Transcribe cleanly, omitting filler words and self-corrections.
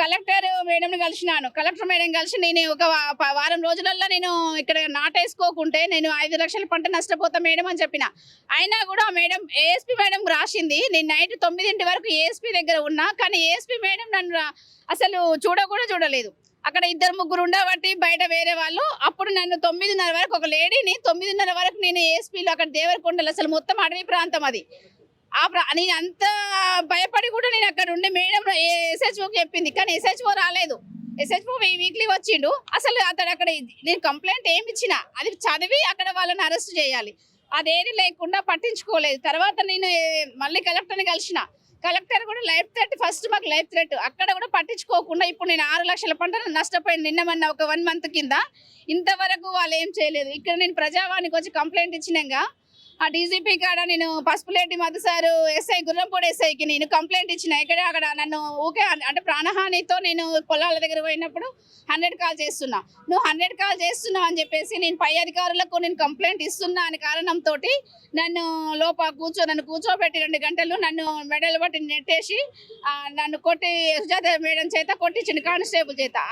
Collector మేడంని కలిసినాను. Collector madam కలిసి నేను ఒక వారం రోజులల్లో నేను ఇక్కడ నాటేసుకోకుంటే నేను 5 లక్షల పంట నష్టపోతా మేడం అని చెప్పిన. అయినా కూడా మేడం ఏఎస్పీ మేడం రాసింది. నేను నైట్ 9 వరకు ఏఎస్పీ దగ్గర ఉన్నా. కానీ ఏఎస్పీ మేడం నన్ను అసలు కూడా చూడలేదు. అక్కడ 2, 3 ఉండబట్టి బయట వేరే వాళ్ళు అప్పుడు నన్ను 9:30 వరకు ఒక లేడీని 9:30 వరకు నేను ఏఎస్పీలో అక్కడ దేవరకొండలు అసలు మొత్తం అడవి ప్రాంతం అది. నేను అంత భయపడి కూడా నేను అక్కడ ఉండే మేడం ఎస్హెచ్ఓకి చెప్పింది. కానీ ఎస్హెచ్ఓ రాలేదు. ఎస్హెచ్ఓ వీక్లీ వచ్చిండు. అసలు అతడు అక్కడ నేను కంప్లైంట్ ఏమి ఇచ్చినా అది చదివి అక్కడ వాళ్ళని అరెస్ట్ చేయాలి. అదేది లేకుండా పట్టించుకోలేదు. తర్వాత నేను మళ్ళీ కలెక్టర్ని కలిసిన. కలెక్టర్ కూడా లైఫ్ థ్రెట్, ఫస్ట్ మాకు లైఫ్ థ్రెట్, అక్కడ కూడా పట్టించుకోకుండా ఇప్పుడు నేను 6 లక్షల పంట నష్టపోయింది నిన్న మొన్న ఒక 1 మంత్ కింద. ఇంతవరకు వాళ్ళు ఏం చేయలేదు. ఇక్కడ నేను ప్రజావానికి వచ్చి కంప్లైంట్ ఇచ్చినాక ఆ డీజీపీ కాడ నేను పసుపులేటి మధు సారు ఎస్ఐ గుర్రంపూడి ఎస్ఐకి నేను కంప్లైంట్ ఇచ్చిన. అక్కడ నన్ను ఊకే అంటే ప్రాణహానితో నేను పొలాల దగ్గర పోయినప్పుడు 100 కాల్ చేస్తున్నా. నువ్వు 100 కాల్ చేస్తున్నావు అని చెప్పేసి నేను పై అధికారులకు నేను కంప్లైంట్ ఇస్తున్నా అనే కారణంతో నన్ను నన్ను కూర్చోబెట్టి 2 గంటలు నన్ను మెడలు బట్టి నెట్టేసి నన్ను కొట్టి సుజాత మేడం చేత కొట్టించింది, కానిస్టేబుల్ చేత.